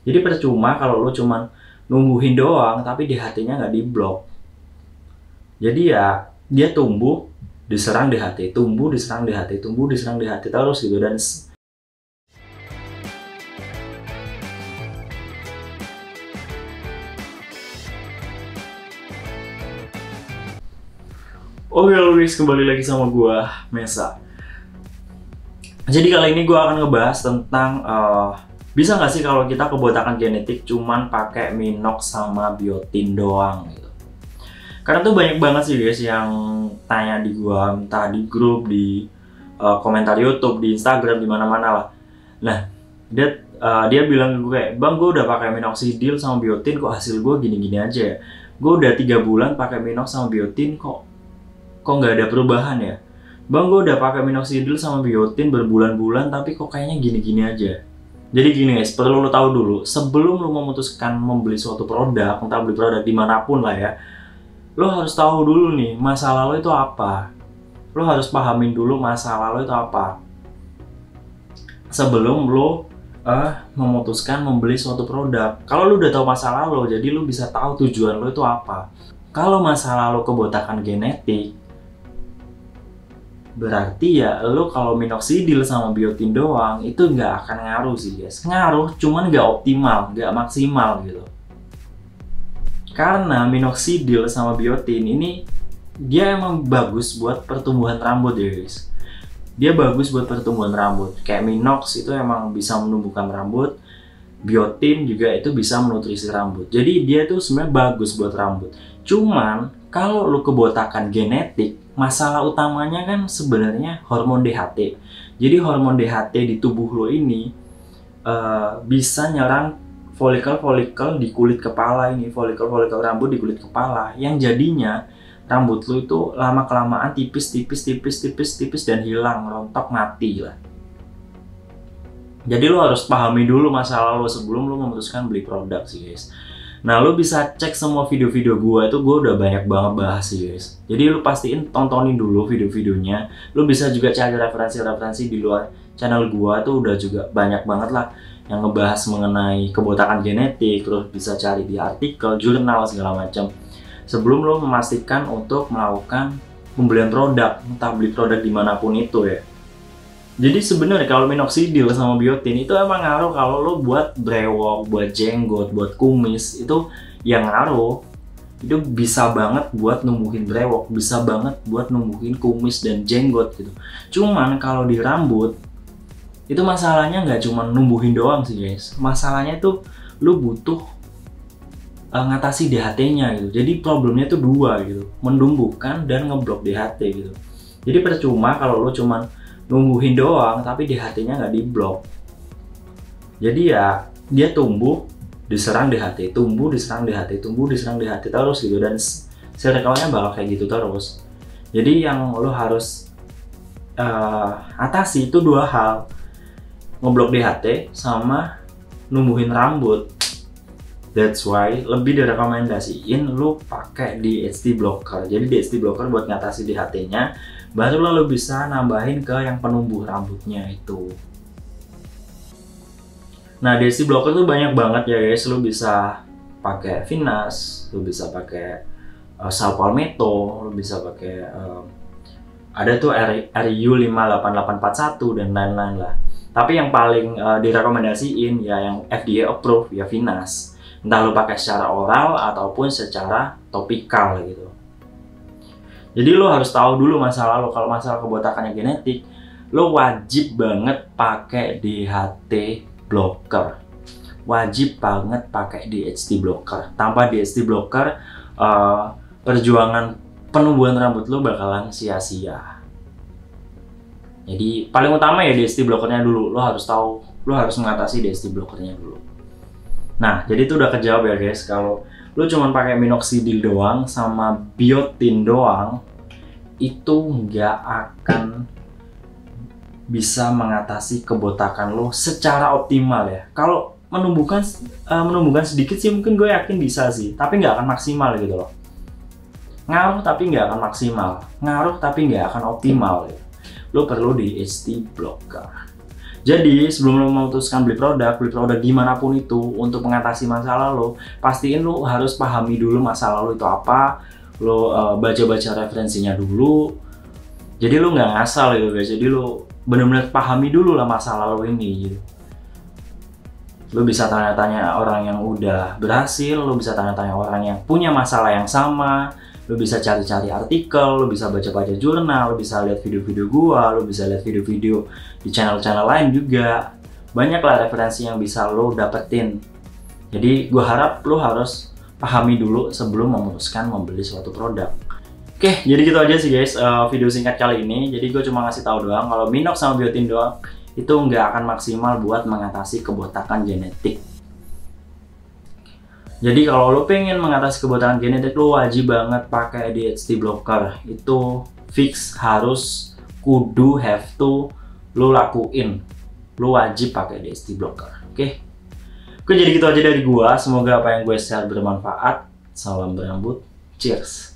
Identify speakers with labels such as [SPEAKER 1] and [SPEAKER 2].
[SPEAKER 1] Jadi percuma kalau lo cuman numbuhin doang tapi di hatinya nggak diblok. Jadi ya dia tumbuh diserang di hati, tumbuh diserang di hati, tumbuh diserang di hati terus gitu. Dan oke Luis, kembali lagi sama gua Mesa. Jadi kali ini gua akan ngebahas tentang bisa nggak sih kalau kita kebotakan genetik cuman pakai Minox sama biotin doang gitu. Karena tuh banyak banget sih guys yang tanya di gua, entah di grup, di komentar YouTube, di Instagram, di mana-mana lah. Nah, dia bilang ke gue kayak, "Bang, gue udah pakai minoxidil sama biotin kok hasil gue gini-gini aja ya. Gue udah 3 bulan pakai minox sama biotin kok nggak ada perubahan ya. Bang, gue udah pakai minoxidil sama biotin berbulan-bulan tapi kok kayaknya gini-gini aja." Jadi gini guys, perlu lo tahu dulu, sebelum lo memutuskan membeli suatu produk, entah beli produk dimanapun lah ya, lo harus tahu dulu nih masalah lo itu apa. Lo harus pahamin dulu masalah lo itu apa sebelum lo memutuskan membeli suatu produk. Kalau lo udah tahu masalah lo, jadi lo bisa tahu tujuan lo itu apa. Kalau masalah lo kebotakan genetik, berarti ya lo kalau minoxidil sama biotin doang itu nggak akan ngaruh sih guys. Ngaruh, cuman nggak optimal, nggak maksimal gitu. Karena minoxidil sama biotin ini dia emang bagus buat pertumbuhan rambut ya guys. Dia bagus buat pertumbuhan rambut. Kayak minox itu emang bisa menumbuhkan rambut, biotin juga itu bisa menutrisi rambut. Jadi dia tuh sebenarnya bagus buat rambut. Cuman kalau lu kebotakan genetik, masalah utamanya kan sebenarnya hormon DHT. Jadi hormon DHT di tubuh lo ini bisa nyerang folikel-folikel di kulit kepala ini, folikel-folikel rambut di kulit kepala, yang jadinya rambut lo itu lama-kelamaan tipis dan hilang, rontok, mati lah. Jadi lo harus pahami dulu masalah lo sebelum lo memutuskan beli produk sih guys. Nah, lo bisa cek semua video-video gua itu, gua udah banyak banget bahas sih guys. Jadi lo pastiin tontonin dulu video-videonya. Lo bisa juga cari referensi-referensi di luar channel gua tuh udah juga banyak banget lah yang ngebahas mengenai kebotakan genetik. Terus bisa cari di artikel, jurnal segala macam. Sebelum lo memastikan untuk melakukan pembelian produk, entah beli produk dimanapun itu ya. Jadi sebenarnya kalau minoxidil sama biotin itu emang ngaruh kalau lo buat brewok, buat jenggot, buat kumis, itu yang ngaruh. Itu bisa banget buat numbuhin brewok, bisa banget buat numbuhin kumis dan jenggot gitu. Cuman kalau di rambut itu masalahnya nggak cuma numbuhin doang sih guys. Masalahnya tuh lo butuh ngatasi DHT-nya gitu. Jadi problemnya tuh dua gitu, menumbuhkan dan ngeblok DHT gitu. Jadi percuma kalau lo cuman numbuhin doang tapi DHT-nya nggak diblok. Jadi ya dia tumbuh diserang DHT, tumbuh diserang DHT, tumbuh diserang DHT terus gitu, dan circle-nya bakal kayak gitu terus. Jadi yang lo harus atasi itu dua hal, ngeblok DHT sama numbuhin rambut. That's why lebih direkomendasiin lo pakai DHT blocker. Jadi DHT blocker buat ngatasi DHT-nya, baru lo bisa nambahin ke yang penumbuh rambutnya itu. Nah, DHT blocker tuh banyak banget ya guys. Lo bisa pakai Finas, lo bisa pakai Saw Palmetto, lo bisa pakai ada tuh RU 58841 dan lain-lain lah. Tapi yang paling direkomendasiin ya yang FDA approve ya Finas. Entah lo pakai secara oral ataupun secara topikal gitu. Jadi lo harus tahu dulu masalah lo. Kalau masalah kebotakannya genetik, lo wajib banget pakai DHT blocker. Wajib banget pakai DHT blocker. Tanpa DHT blocker, perjuangan penumbuhan rambut lo bakalan sia-sia. Jadi paling utama ya DHT blockernya dulu. Lo harus tahu, lo harus mengatasi DHT blockernya dulu. Nah, jadi itu udah kejawab ya guys. Kalau lo cuma pakai minoxidil doang sama biotin doang, itu nggak akan bisa mengatasi kebotakan lo secara optimal ya. Kalau menumbuhkan sedikit sih mungkin gue yakin bisa sih, tapi nggak akan maksimal gitu loh. Ngaruh tapi nggak akan maksimal, ngaruh tapi nggak akan optimal ya. Lo perlu DHT blocker. Jadi sebelum lo memutuskan beli produk dimanapun itu untuk mengatasi masalah lo, pastiin lo harus pahami dulu masalah lo itu apa, lo baca-baca referensinya dulu. Jadi lo nggak ngasal gitu guys, jadi lo bener-bener pahami dulu lah masalah lo ini gitu. Lo bisa tanya-tanya orang yang udah berhasil, lo bisa tanya-tanya orang yang punya masalah yang sama, lo bisa cari-cari artikel, lo bisa baca-baca jurnal, lo bisa lihat video-video gua, lo bisa lihat video-video di channel-channel lain juga. Banyak lah referensi yang bisa lo dapetin. Jadi gua harap lo harus pahami dulu sebelum memutuskan membeli suatu produk. Oke, jadi gitu aja sih guys video singkat kali ini. Jadi gue cuma ngasih tahu doang kalau Minox sama biotin doang itu nggak akan maksimal buat mengatasi kebotakan genetik. Jadi kalau lo pengen mengatasi kebotakan genetik, lo wajib banget pakai ADHD blocker. Itu fix, harus, kudu, have to, lo lakuin. Lo wajib pakai ADHD blocker. Oke, jadi gitu aja dari gua. Semoga apa yang gue share bermanfaat. Salam berambut, cheers.